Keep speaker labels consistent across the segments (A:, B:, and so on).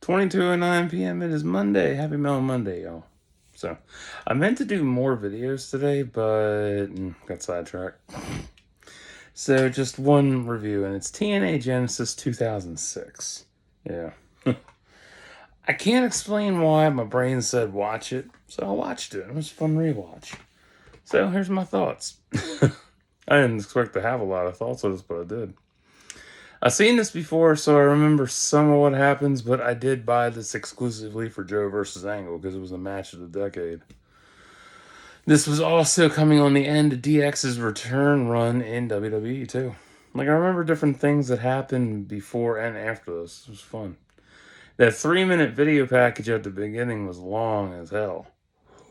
A: 22:09 p.m. It is Monday. Happy Melon Monday, y'all. So, I meant to do more videos today, but got sidetracked. So, just one review, and it's TNA Genesis 2006. Yeah. I can't explain why. My brain said watch it, so I watched it. It was a fun rewatch. So, here's my thoughts. I didn't expect to have a lot of thoughts on this, but I did. I've seen this before, so I remember some of what happens, but I did buy this exclusively for Joe versus Angle because it was the match of the decade. This was also coming on the end of DX's return run in WWE, too. Like, I remember different things that happened before and after this. It was fun. That 3-minute video package at the beginning was long as hell.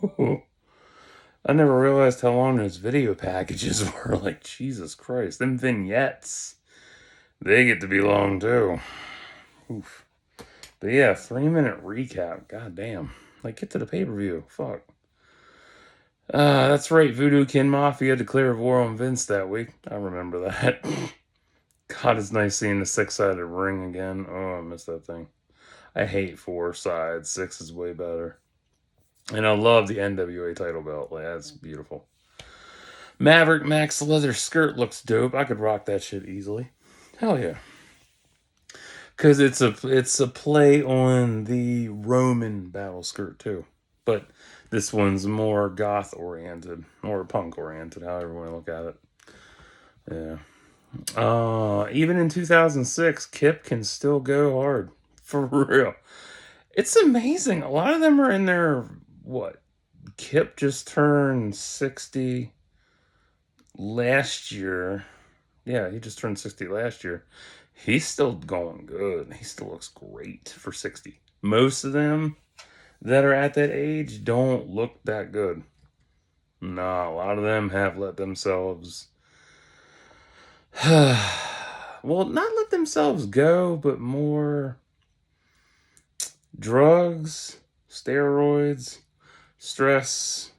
A: I never realized how long those video packages were. Like, Jesus Christ. Them vignettes. They get to be long, too. Oof. But yeah, 3-minute recap. God damn. Like, get to the pay-per-view. Fuck. That's right. Voodoo Kin Mafia declared war on Vince that week. I remember that. God, it's nice seeing the 6-sided ring again. Oh, I miss that thing. I hate 4 sides. 6 is way better. And I love the NWA title belt. Like, that's beautiful. Maverick Max leather skirt looks dope. I could rock that shit easily. Hell yeah. Because it's a play on the Roman battle skirt too. But this one's more goth oriented or punk oriented, however you want to look at it. Yeah. Even in 2006, Kip can still go hard. For real. It's amazing. A lot of them are in their, what? Kip just turned 60 last year. Yeah, he just turned 60 last year. He's still going good. He still looks great for 60. Most of them that are at that age don't look that good. Nah, a lot of them have let themselves well, not let themselves go, but more drugs, steroids, stress,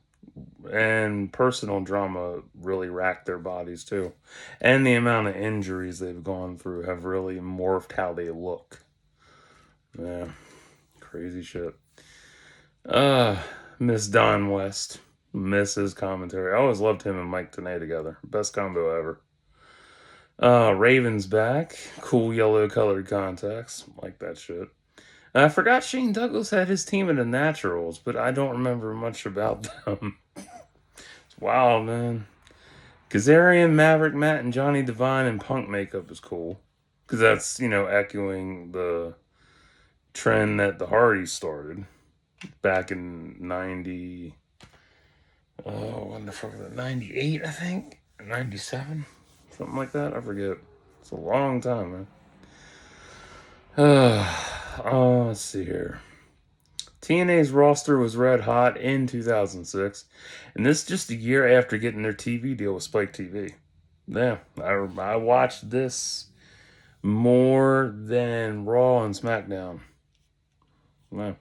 A: and personal drama really racked their bodies too. And the amount of injuries they've gone through have really morphed how they look. Yeah, crazy shit. Miss Don West. Miss his commentary. I always loved him and Mike Tenay together. Best combo ever. Raven's back. Cool yellow colored contacts. Like that shit. I forgot Shane Douglas had his team in the Naturals, but I don't remember much about them. It's wild, man. Kazarian, Maverick, Matt, and Johnny Devine in punk makeup is cool. Because that's, echoing the trend that the Hardys started back in 90. Oh, when the fuck was it? 98, I think? 97? Something like that? I forget. It's a long time, man. Let's see here. TNA's roster was red hot in 2006, and this just a year after getting their TV deal with Spike TV. Yeah, I watched this more than Raw and SmackDown. Yeah.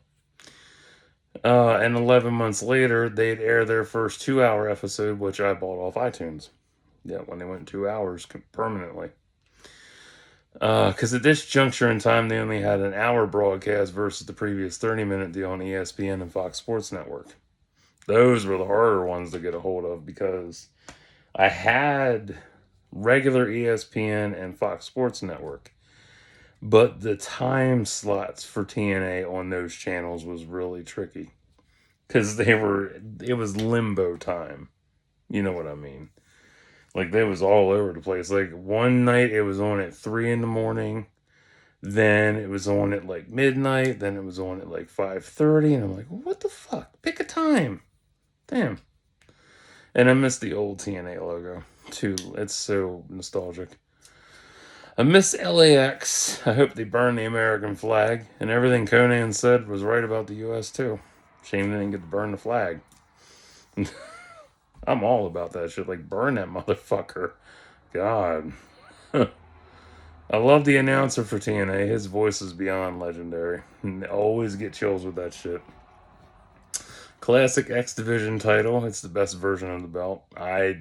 A: And 11 months later, they'd air their first 2-hour episode, which I bought off iTunes. Yeah, when they went 2 hours permanently. Because at this juncture in time, they only had an hour broadcast versus the previous 30-minute deal on ESPN and Fox Sports Network. Those were the harder ones to get a hold of because I had regular ESPN and Fox Sports Network, but the time slots for TNA on those channels was really tricky because it was limbo time. You know what I mean? Like, they was all over the place. Like, one night it was on at 3 in the morning. Then it was on at, like, midnight. Then it was on at, like, 5:30. And I'm like, what the fuck? Pick a time. Damn. And I miss the old TNA logo, too. It's so nostalgic. I miss LAX. I hope they burn the American flag. And everything Conan said was right about the U.S., too. Shame they didn't get to burn the flag. I'm all about that shit. Like, burn that motherfucker. God. I love the announcer for TNA. His voice is beyond legendary. And I always get chills with that shit. Classic X Division title. It's the best version of the belt. I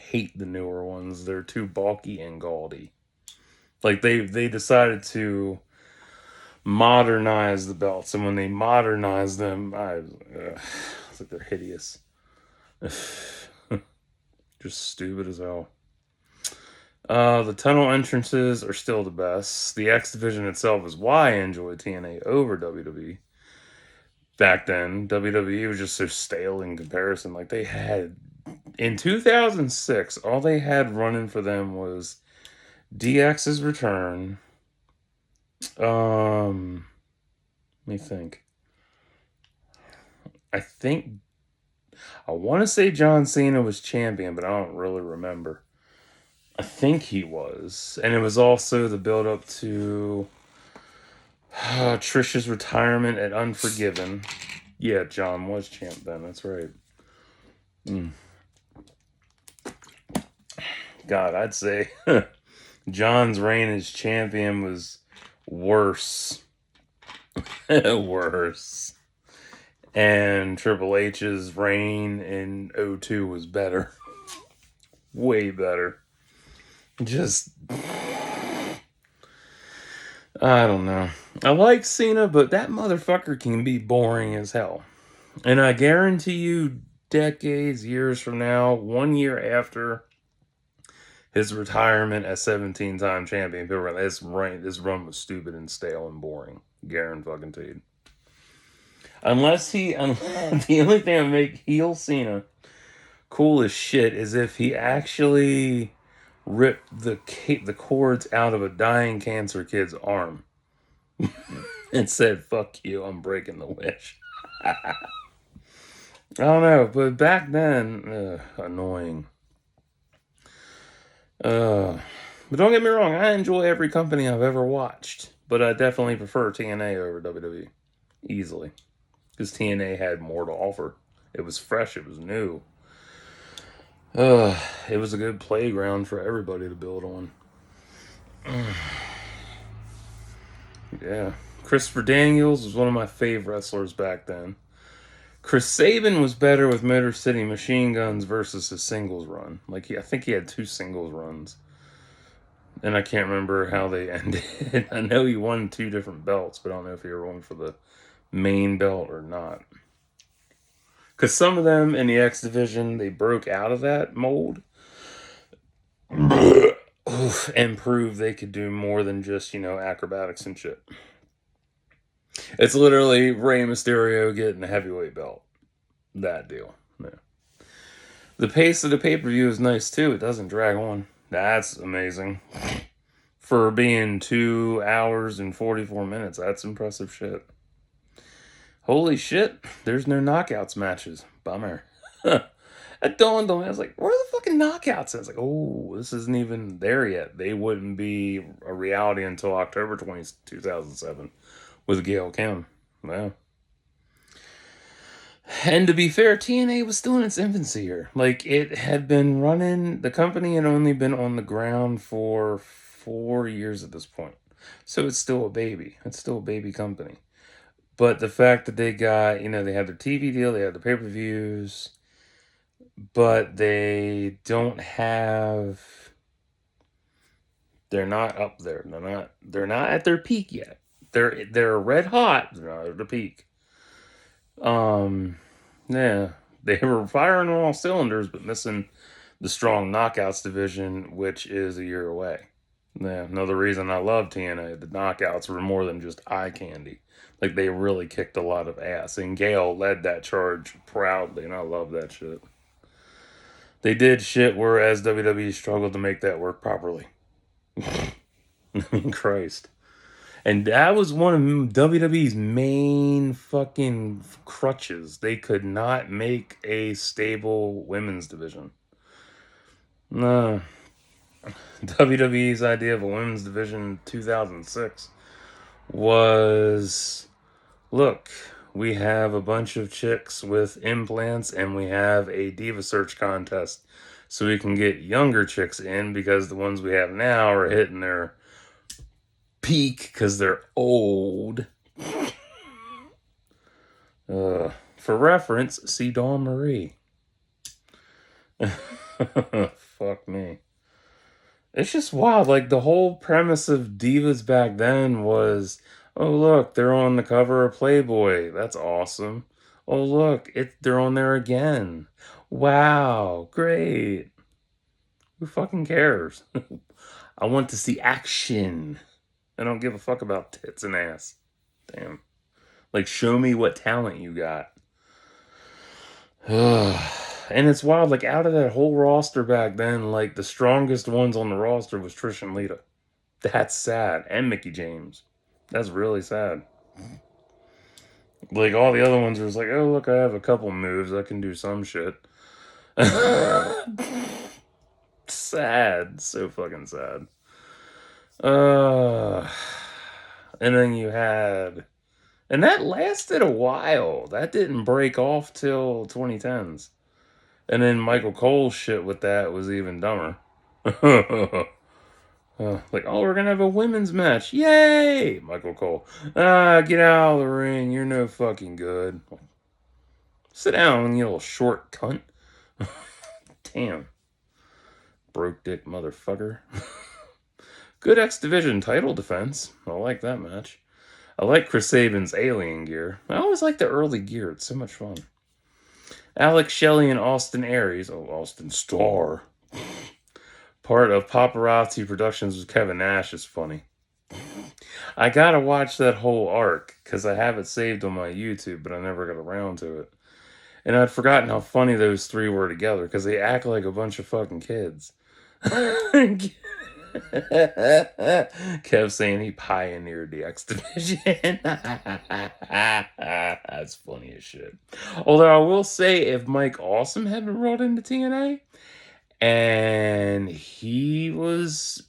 A: hate the newer ones. They're too bulky and gaudy. Like, they decided to modernize the belts, and when they modernize them, it's like they're hideous. Just stupid as hell. The tunnel entrances are still the best. The X Division itself is why I enjoy TNA over WWE. Back then, WWE was just so stale in comparison. Like they had in 2006, all they had running for them was DX's return. Let me think. I want to say John Cena was champion, but I don't really remember. I think he was, and it was also the build up to Trish's retirement at Unforgiven. Yeah, John was champ then. That's right. God, I'd say John's reign as champion was worse. Worse. And Triple H's reign in 02 was better. Way better. Just, I don't know. I like Cena, but that motherfucker can be boring as hell. And I guarantee you, decades, years from now, 1 year after his retirement as 17-time champion, people were like, this run was stupid and stale and boring. Guaranteed. Unless the only thing that would make heel Cena cool as shit is if he actually ripped the cords out of a dying cancer kid's arm and said, "Fuck you, I'm breaking the wish." I don't know, but back then, annoying. But don't get me wrong, I enjoy every company I've ever watched, but I definitely prefer TNA over WWE easily because TNA had more to offer. It was fresh, it was new. It was a good playground for everybody to build on. Yeah. Christopher Daniels was one of my favorite wrestlers back then. Chris Sabin was better with Motor City Machine Guns versus his singles run. I think he had 2 singles runs. And I can't remember how they ended. I know he won 2 different belts, but I don't know if he ever won for the main belt or not. Because some of them in the X Division, they broke out of that mold and proved they could do more than just, acrobatics and shit. It's literally Rey Mysterio getting a heavyweight belt. That deal. Yeah. The pace of the pay-per-view is nice too. It doesn't drag on. That's amazing. For being 2 hours and 44 minutes, that's impressive shit. Holy shit, there's no knockouts matches. Bummer. It dawned on me. I was like, where are the fucking knockouts? I was like, oh, this isn't even there yet. They wouldn't be a reality until October 20, 2007 with Gail Kim. Wow. And to be fair, TNA was still in its infancy here. It had been running, the company had only been on the ground for 4 years at this point. So it's still a baby. It's still a baby company. But the fact that they got, they had their TV deal, they had the pay-per-views, but they don't have, they're not up there. They're not at their peak yet. They're red hot. They're not at the peak. Yeah, they were firing on all cylinders, but missing the strong knockouts division, which is a year away. Yeah, another reason I love TNA, the knockouts were more than just eye candy. They really kicked a lot of ass, and Gail led that charge proudly, and I love that shit. They did shit whereas WWE struggled to make that work properly. Christ. And that was one of WWE's main fucking crutches. They could not make a stable women's division. No. WWE's idea of a women's division in 2006 was, look, we have a bunch of chicks with implants and we have a diva search contest so we can get younger chicks in because the ones we have now are hitting their peak because they're old. For reference, see Dawn Marie. Fuck me. It's just wild. The whole premise of divas back then was Oh, look, they're on the cover of Playboy. That's awesome. Oh, look, they're on there again. Wow, great. Who fucking cares? I want to see action. I don't give a fuck about tits and ass. Damn. Like, show me what talent you got. And it's wild. Like, out of that whole roster back then, like, the strongest ones on the roster was Trish and Lita. That's sad. And Mickey James. That's really sad. Like, all the other ones are just like, oh, look, I have a couple moves. I can do some shit. Sad. So fucking sad. Uh, and then you had, and that lasted a while. That didn't break off till 2010s. And then Michael Cole's shit with that was even dumber. Like, oh, we're gonna have a women's match. Yay! Michael Cole. Get out of the ring. You're no fucking good. Sit down, you little short cunt. Damn. Broke dick motherfucker. Good X Division title defense. I like that match. I like Chris Sabin's alien gear. I always like the early gear. It's so much fun. Alex Shelley and Austin Aries. Oh, Austin Starr. Part of Paparazzi Productions with Kevin Nash is funny. I gotta watch that whole arc because I have it saved on my YouTube, but I never got around to it. And I'd forgotten how funny those three were together because they act like a bunch of fucking kids. Kev saying he pioneered the X Division. That's funny as shit. Although I will say, if Mike Awesome had been brought into TNA and he was,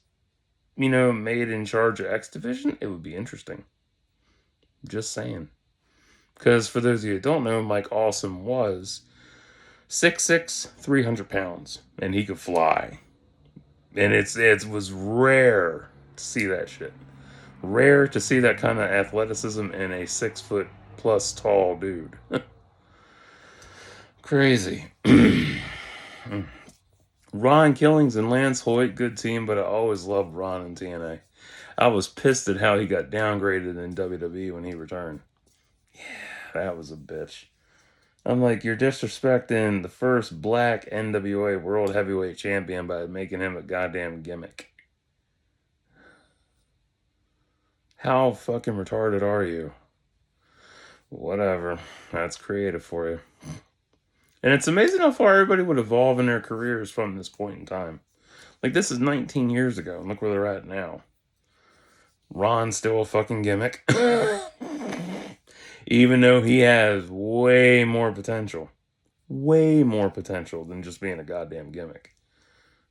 A: made in charge of X Division, it would be interesting. Just saying. Because for those of you who don't know, Mike Awesome was 6'6", 300 pounds, and he could fly. And it was rare to see that shit. Rare to see that kind of athleticism in a 6 foot plus tall dude. Crazy. Ron Killings and Lance Hoyt, good team, but I always loved Ron in TNA. I was pissed at how he got downgraded in WWE when he returned. Yeah, that was a bitch. I'm like, you're disrespecting the first black NWA World Heavyweight Champion by making him a goddamn gimmick. How fucking retarded are you? Whatever. That's creative for you. And it's amazing how far everybody would evolve in their careers from this point in time. Like, this is 19 years ago, and look where they're at now. Ron's still a fucking gimmick. Even though he has way more potential. Way more potential than just being a goddamn gimmick.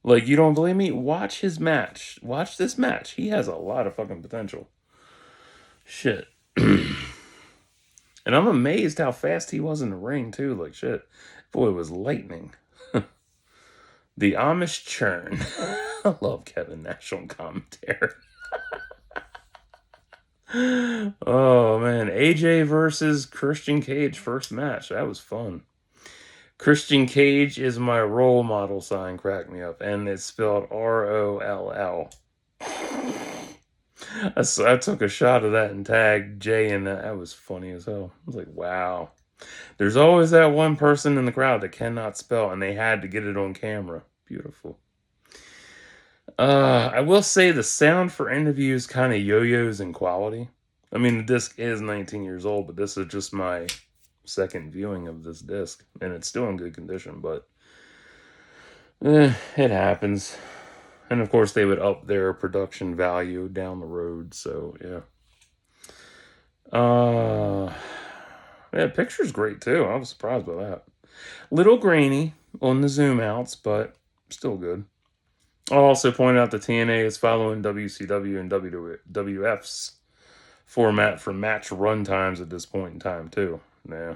A: Like, you don't believe me? Watch his match. Watch this match. He has a lot of fucking potential. Shit. And I'm amazed how fast he was in the ring, too. Like, shit. Boy, it was lightning. The Amish Churn. I love Kevin Nash on commentary. Oh, man. AJ versus Christian Cage first match. That was fun. Christian Cage is my role model sign, cracked me up. And it's spelled ROLL. I took a shot of that and tagged Jay in that. That was funny as hell. I was like, wow. There's always that one person in the crowd that cannot spell, and they had to get it on camera. Beautiful. I will say the sound for interviews kind of yo-yos in quality. I mean, the disc is 19 years old, but this is just my second viewing of this disc, and it's still in good condition, but it happens. And of course, they would up their production value down the road, so yeah. Yeah, picture's great too. I was surprised by that. Little grainy on the zoom outs, but still good. I'll also point out that TNA is following WCW and WWF's format for match run times at this point in time too. Yeah.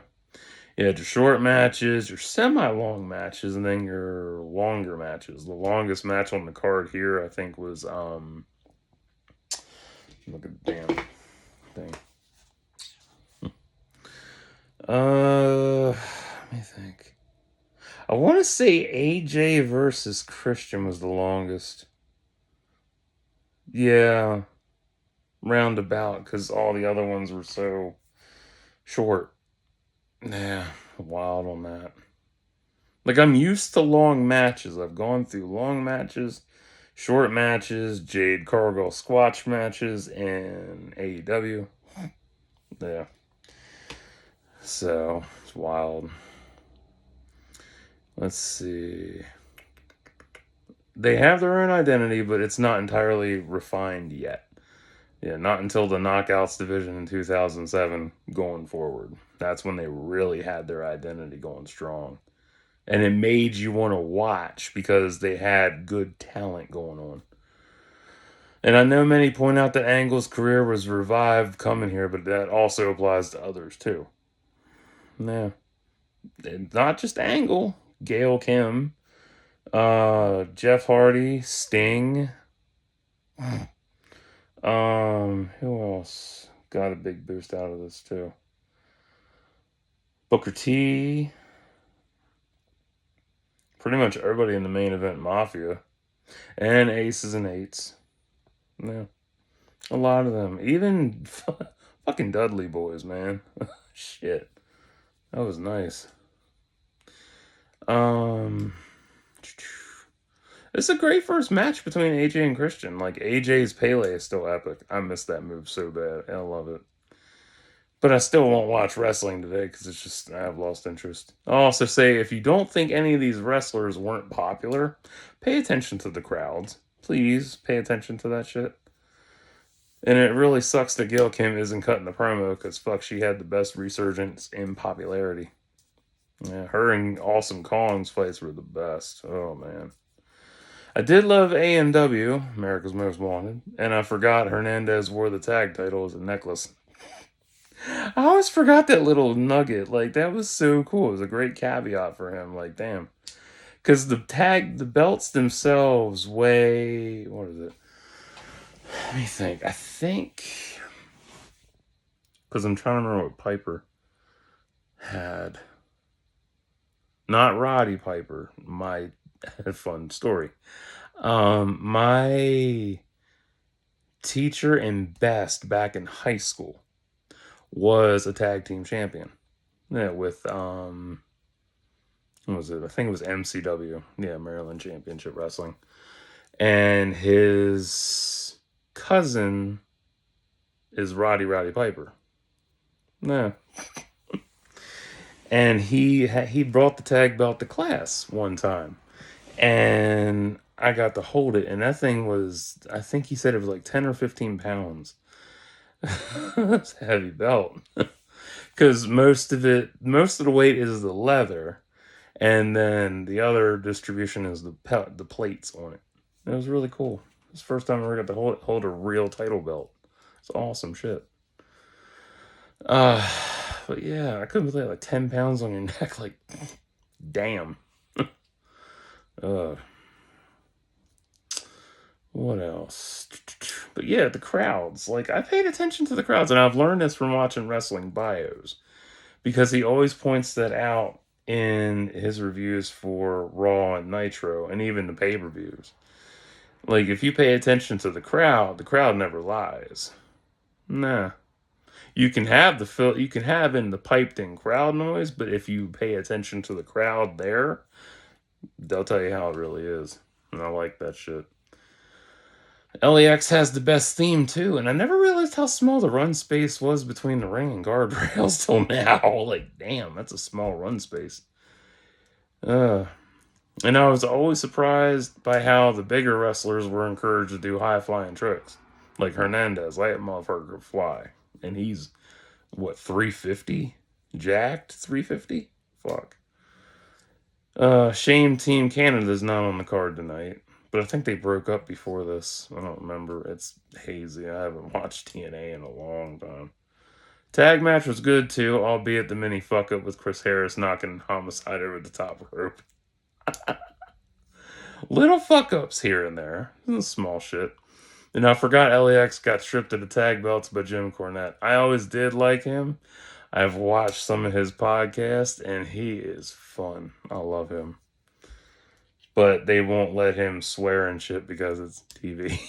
A: You had your short matches, your semi-long matches, and then your longer matches. The longest match on the card here, I think, was look at the damn thing. Let me think. I want to say AJ versus Christian was the longest. Yeah. roundabout because all the other ones were so short. Yeah, wild on that. Like, I'm used to long matches. I've gone through long matches, short matches, Jade Cargill squash matches, and AEW. Yeah. So, it's wild. Let's see. They have their own identity, but it's not entirely refined yet. Yeah, not until the Knockouts division in 2007 going forward. That's when they really had their identity going strong. And it made you want to watch because they had good talent going on. And I know many point out that Angle's career was revived coming here, but that also applies to others too. Yeah. And not just Angle, Gail Kim, Jeff Hardy, Sting. Who else got a big boost out of this too? Booker T. Pretty much everybody in the main event Mafia. And Aces and Eights. Yeah. A lot of them. Even fucking Dudley boys, man. Shit. That was nice. Um It's a great first match between AJ and Christian. Like, AJ's Pele is still epic. I miss that move so bad. I love it. But I still won't watch wrestling today because it's just, I have lost interest. I'll also say, if you don't think any of these wrestlers weren't popular, pay attention to the crowds. Please pay attention to that shit. And it really sucks that Gail Kim isn't cutting the promo because fuck, she had the best resurgence in popularity. Yeah, her and Awesome Kong's fights were the best. Oh man. I did love AMW, America's Most Wanted, and I forgot Hernandez wore the tag title as a necklace. I always forgot that little nugget. Like, that was so cool. It was a great caveat for him. Like, damn. Because the belts themselves weigh, what is it? Let me think. I think, because I'm trying to remember what Piper had. Not Roddy Piper. My fun story. My teacher in best back in high school was a tag team champion. Yeah, with what was it? I think it was MCW. Yeah, Maryland Championship Wrestling. And his cousin is Roddy Piper. Yeah. And he brought the tag belt to class one time. And I got to hold it, and that thing was, I think he said it was like 10 or 15 pounds. That's a heavy belt. Because most of the weight is the leather, and then the other distribution is the plates on it. It was really cool. It's the first time I ever got to hold a real title belt. It's awesome shit. Uh, but yeah, I couldn't believe like 10 pounds on your neck. Like, damn. What else? But yeah, the crowds. Like, I paid attention to the crowds, and I've learned this from watching wrestling bios because he always points that out in his reviews for Raw and Nitro, and even the pay-per-views. Like, if you pay attention to the crowd never lies. Nah. You can have in the piped in crowd noise, but if you pay attention to the crowd there, they'll tell you how it really is. And I like that shit. LAX has the best theme too, and I never realized how small the run space was between the ring and guardrails till now. Like, damn, that's a small run space. Uh, and I was always surprised by how the bigger wrestlers were encouraged to do high flying tricks. Like Hernandez, let that motherfucker fly. And he's, what, 350? Jacked 350? Fuck. Shame Team Canada's not on the card tonight. But I think they broke up before this. I don't remember. It's hazy. I haven't watched TNA in a long time. Tag match was good too, albeit the mini fuck up with Chris Harris knocking Homicide over the top rope. Little fuck ups here and there. Small shit. And I forgot LAX got stripped of the tag belts by Jim Cornette. I always did like him. I've watched some of his podcasts, and he is fun. I love him. But they won't let him swear and shit because it's TV.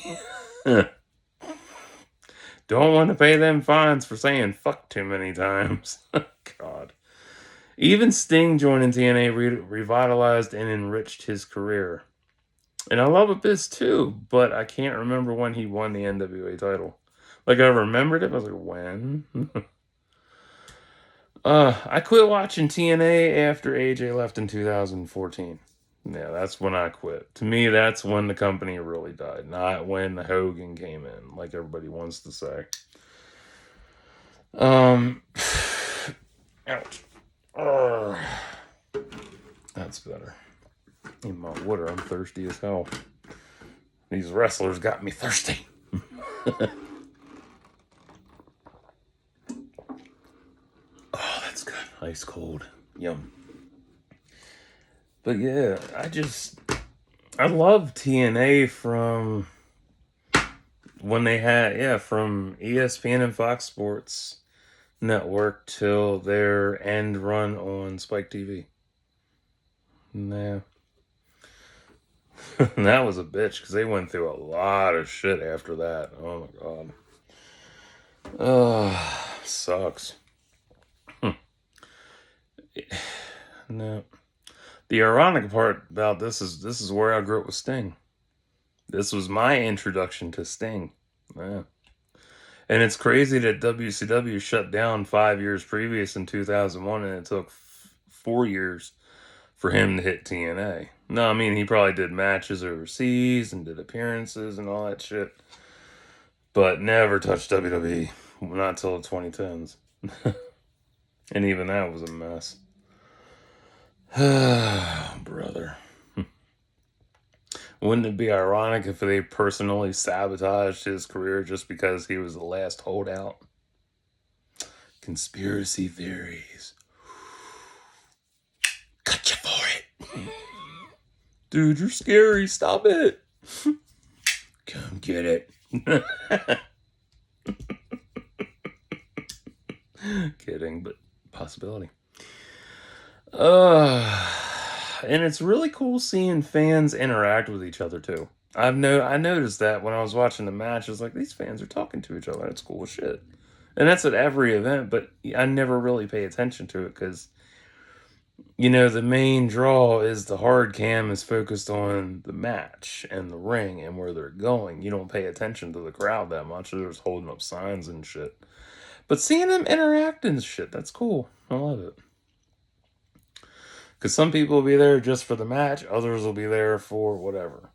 A: Don't want to pay them fines for saying fuck too many times. God. Even Sting joining TNA revitalized and enriched his career. And I love Abyss too, but I can't remember when he won the NWA title. Like, I remembered it, but I was like, when? I quit watching TNA after AJ left in 2014. Yeah, that's when I quit. To me, that's when the company really died, not when Hogan came in, like everybody wants to say. Ouch. That's better. In my water, I'm thirsty as hell. These wrestlers got me thirsty. Oh, that's good. Ice cold. Yum. But yeah, I love TNA from when they had, from ESPN and Fox Sports Network till their end run on Spike TV. Nah. That was a bitch because they went through a lot of shit after that. Oh my god. Sucks. No. The ironic part about this is where I grew up with Sting. This was my introduction to Sting. Yeah. And it's crazy that WCW shut down 5 years previous in 2001, and it took 4 years for him to hit TNA. No, I mean, he probably did matches overseas and did appearances and all that shit, but never touched WWE. Not till the 2010s. And even that was a mess. Brother. Wouldn't it be ironic if they personally sabotaged his career just because he was the last holdout? Conspiracy theories. Got you for it. Dude, you're scary. Stop it. Come get it. Kidding, but possibility. And it's really cool seeing fans interact with each other too. I noticed that when I was watching the match, I was like, these fans are talking to each other. That's cool as shit. And that's at every event, but I never really pay attention to it because, the main draw is the hard cam is focused on the match and the ring and where they're going. You don't pay attention to the crowd that much. They're just holding up signs and shit. But seeing them interact and shit, that's cool. I love it. Because some people will be there just for the match, others will be there for whatever.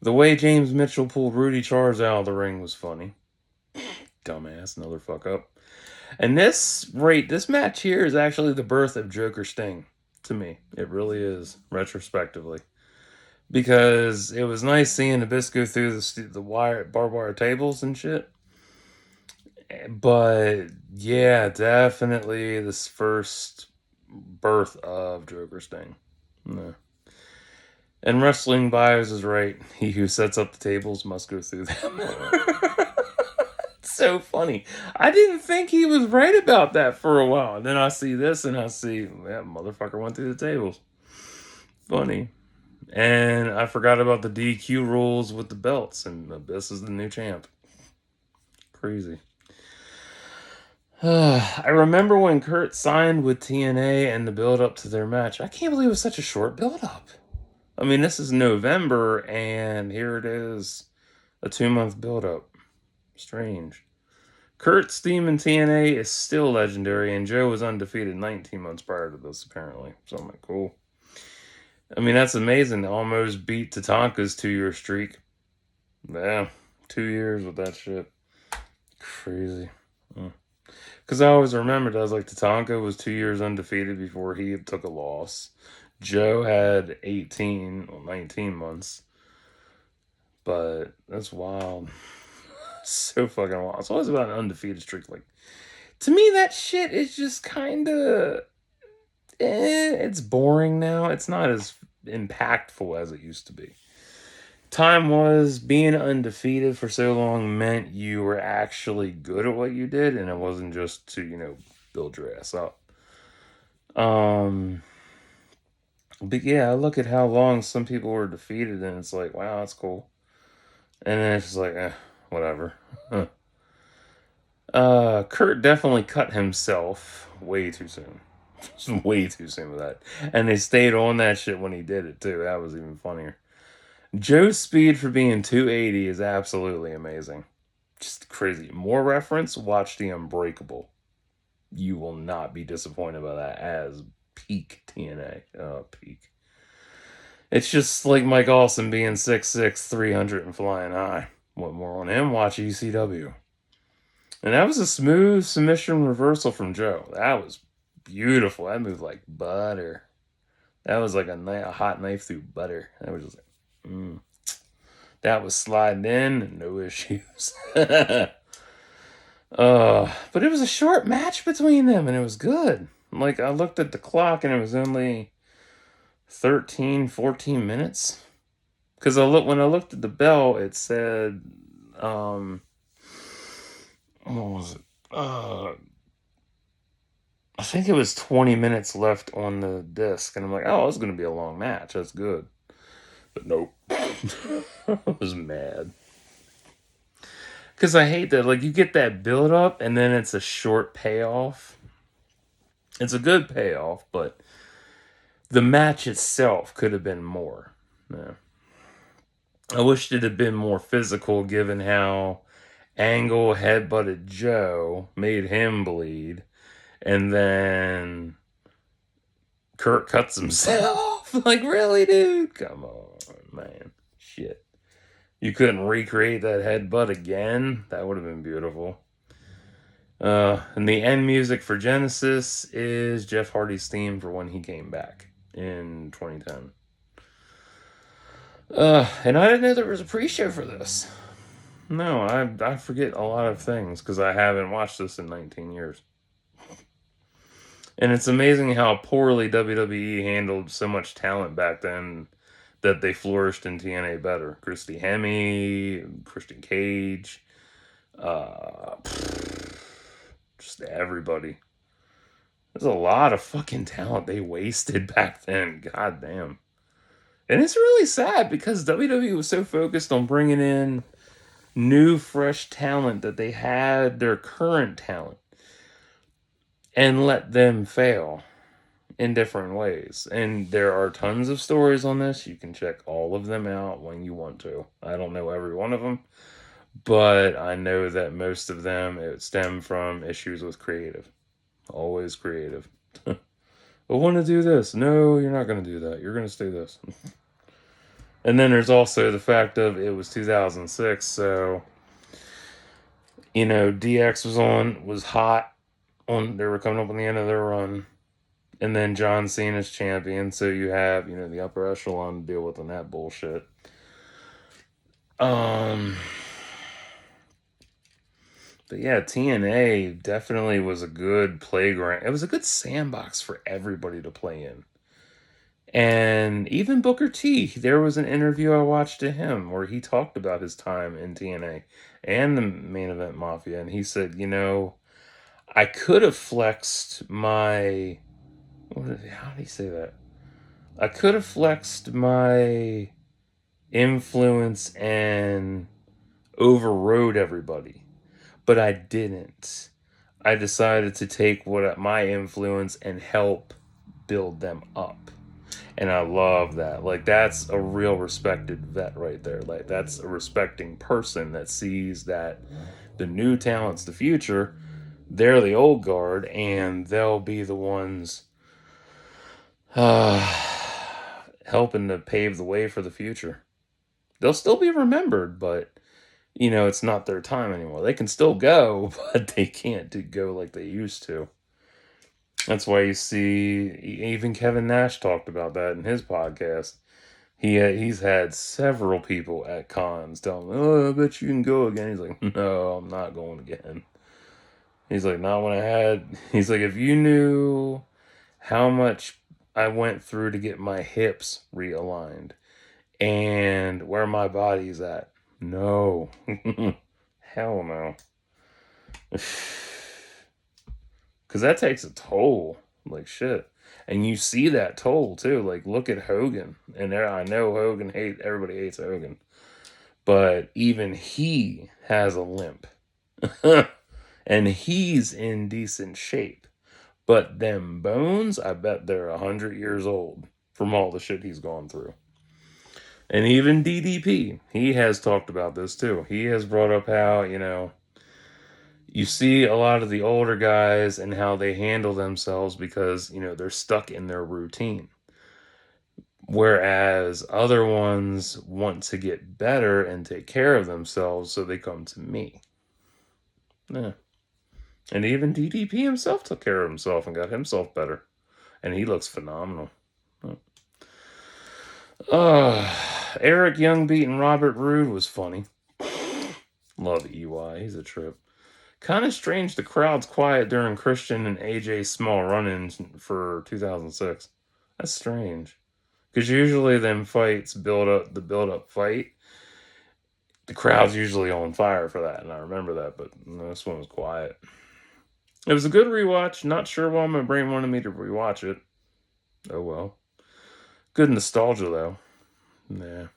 A: The way James Mitchell pulled Rudy Charles out of the ring was funny. Dumbass, another fuck up. And this match here is actually the birth of Joker Sting to me. It really is, retrospectively. Because it was nice seeing Abyss go through the barbed wire tables and shit. But yeah, definitely this first birth of Joker Sting. No. And Wrestling Bios is right. He who sets up the tables must go through them. It's so funny. I didn't think he was right about that for a while. And then I see this and I see, that motherfucker went through the tables. Funny. And I forgot about the DQ rules with the belts, and Abyss is the new champ. Crazy. I remember when Kurt signed with TNA and the build up to their match. I can't believe it was such a short build up. I mean, this is November, and here it is, a 2-month build up. Strange. Kurt's team in TNA is still legendary, and Joe was undefeated 19 months prior to this, apparently. So I'm like, cool. I mean, that's amazing. Almost beat Tatanka's 2-year streak. Yeah, 2 years with that shit. Crazy. Because I always remembered, I was like, Tatanka was 2 years undefeated before he took a loss. Joe had 19 months. But that's wild. So fucking wild. It's always about an undefeated streak. Like, to me, that shit is just kind of... it's boring now. It's not as impactful as it used to be. Time was being undefeated for so long meant you were actually good at what you did, and it wasn't just to, build your ass up. But yeah, I look at how long some people were defeated, and it's like, wow, that's cool. And then it's just like, whatever. Kurt definitely cut himself way too soon. Way too soon with that. And they stayed on that shit when he did it too. That was even funnier. Joe's speed for being 280 is absolutely amazing. Just crazy. More reference, watch The Unbreakable. You will not be disappointed by that as peak TNA. Peak. It's just like Mike Awesome being 6'6", 300 and flying high. Want more on him? Watch ECW. And that was a smooth submission reversal from Joe. That was beautiful. That moved like butter. That was like a hot knife through butter. That was just like, that was sliding in, no issues. But it was a short match between them, and it was good. Like, I looked at the clock, and it was only 13, 14 minutes. Because when I looked at the bell, it said, what was it? I think it was 20 minutes left on the disc, and I'm like, oh, it's going to be a long match. That's good. But nope. I was mad. Because I hate that. Like, you get that build up, and then it's a short payoff. It's a good payoff, but the match itself could have been more. Yeah. I wished it had been more physical, given how Angle headbutted Joe, made him bleed, and then Kurt cuts himself. Like, really, dude? Come on, man. Shit. You couldn't recreate that headbutt again? That would have been beautiful. And the end music for Genesis is Jeff Hardy's theme for when he came back in 2010. And I didn't know there was a pre-show for this. No, I forget a lot of things because I haven't watched this in 19 years. And it's amazing how poorly WWE handled so much talent back then that they flourished in TNA better. Christy Hemme, Christian Cage, just everybody. There's a lot of fucking talent they wasted back then. God damn. And it's really sad because WWE was so focused on bringing in new, fresh talent that they had their current talent and let them fail in different ways. And there are tons of stories on this. You can check all of them out when you want to. I don't know every one of them, but I know that most of them it stem from issues with creative. Always creative. I want to do this. No, you're not going to do that. You're going to stay this. And then there's also the fact of it was 2006, so DX was hot they were coming up on the end of their run. And then John Cena's champion, so you have, the upper echelon to deal with on that bullshit. But yeah, TNA definitely was a good playground. It was a good sandbox for everybody to play in. And even Booker T, there was an interview I watched to him where he talked about his time in TNA and the Main Event Mafia. And he said, I could have flexed my... how did he say that? I could have flexed my influence and overrode everybody, but I didn't. I decided to take my influence and help build them up. And I love that. Like, that's a real respected vet right there. Like, that's a respecting person that sees that the new talent's the future. They're the old guard, and they'll be the ones helping to pave the way for the future. They'll still be remembered, but, it's not their time anymore. They can still go, but they can't go like they used to. That's why you see, even Kevin Nash talked about that in his podcast. He's had several people at cons tell him, "Oh, I bet you can go again." He's like, "No, I'm not going again." He's like, "Not when I had." He's like, "If you knew how much I went through to get my hips realigned and where my body's at, no, hell no." Because that takes a toll, like shit. And you see that toll, too. Like, look at Hogan. And I know everybody hates Hogan. but even he has a limp. And he's in decent shape. But them bones, I bet they're 100 years old from all the shit he's gone through. And even DDP, he has talked about this too. He has brought up how, you see a lot of the older guys and how they handle themselves because, they're stuck in their routine. Whereas other ones want to get better and take care of themselves, so they come to me. Yeah. And even DDP himself took care of himself and got himself better. And he looks phenomenal. Eric Young beating Robert Roode was funny. Love EY. He's a trip. Kind of strange the crowd's quiet during Christian and AJ's small run-ins for 2006. That's strange. Because usually them fights the build-up fight, the crowd's usually on fire for that, and I remember that, but this one was quiet. It was a good rewatch. Not sure why my brain wanted me to rewatch it. Oh well. Good nostalgia though. Yeah.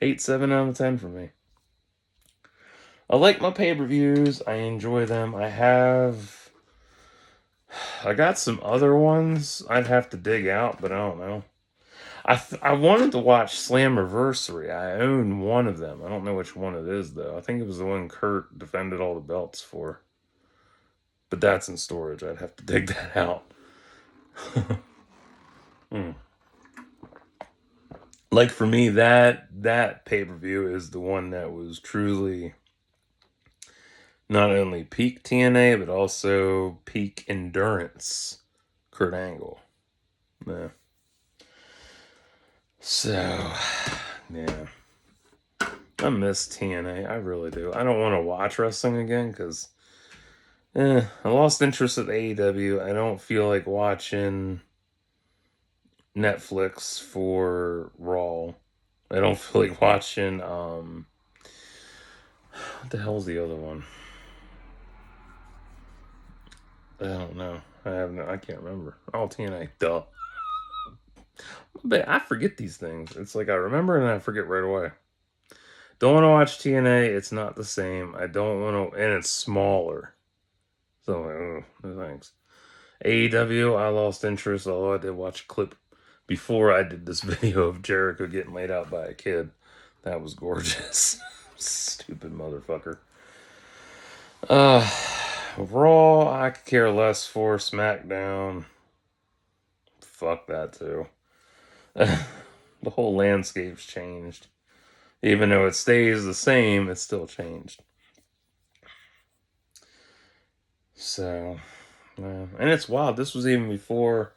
A: 8-7 out of 10 for me. I like my pay-per-views. I enjoy them. I got some other ones I'd have to dig out, but I don't know. I wanted to watch Slammiversary. I own one of them. I don't know which one it is though. I think it was the one Kurt defended all the belts for. But that's in storage. I'd have to dig that out. Like for me, that pay-per-view is the one that was truly not only peak TNA, but also peak endurance Kurt Angle. Yeah. So, yeah. I miss TNA. I really do. I don't want to watch wrestling again because I lost interest at AEW. I don't feel like watching Netflix for Raw. I don't feel like watching what the hell's the other one? I don't know. I can't remember. Oh, TNA. Duh. But I forget these things. It's like I remember and I forget right away. Don't want to watch TNA. It's not the same. I don't want to, and it's smaller. So, no thanks. AEW, I lost interest, although I did watch a clip before I did this video of Jericho getting laid out by a kid. That was gorgeous. Stupid motherfucker. Raw, I could care less for. SmackDown, fuck that too. The whole landscape's changed. Even though it stays the same, it's still changed. So, and it's wild. This was even before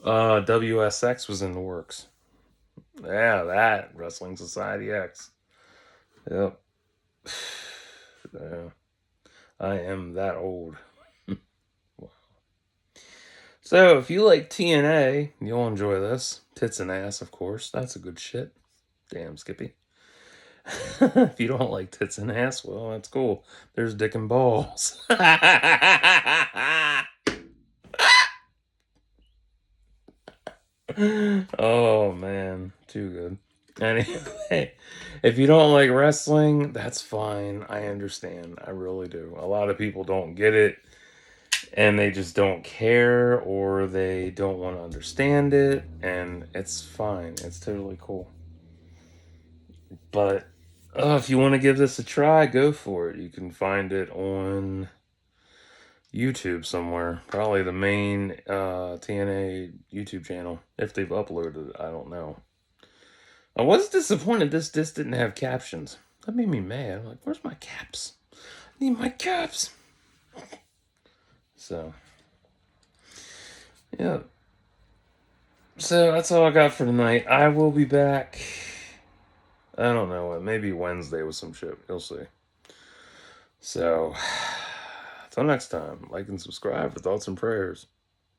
A: WSX was in the works. Yeah, that Wrestling Society X. Yep. Yeah. I am that old. Wow. So, if you like TNA, you'll enjoy this. Tits and ass, of course. That's a good shit. Damn, Skippy. If you don't like tits and ass, well, that's cool. There's dick and balls. Oh, man. Too good. Anyway, if you don't like wrestling, that's fine. I understand. I really do. A lot of people don't get it and they just don't care or they don't want to understand it, and it's fine. It's totally cool. But if you want to give this a try, go for it. You can find it on YouTube somewhere. Probably the main TNA YouTube channel. If they've uploaded it, I don't know. I was disappointed this disc didn't have captions. That made me mad. I'm like, where's my caps? I need my caps. So, yeah. So that's all I got for tonight. I will be back. I don't know. Maybe Wednesday with some shit. You'll see. So, until next time, like and subscribe for thoughts and prayers.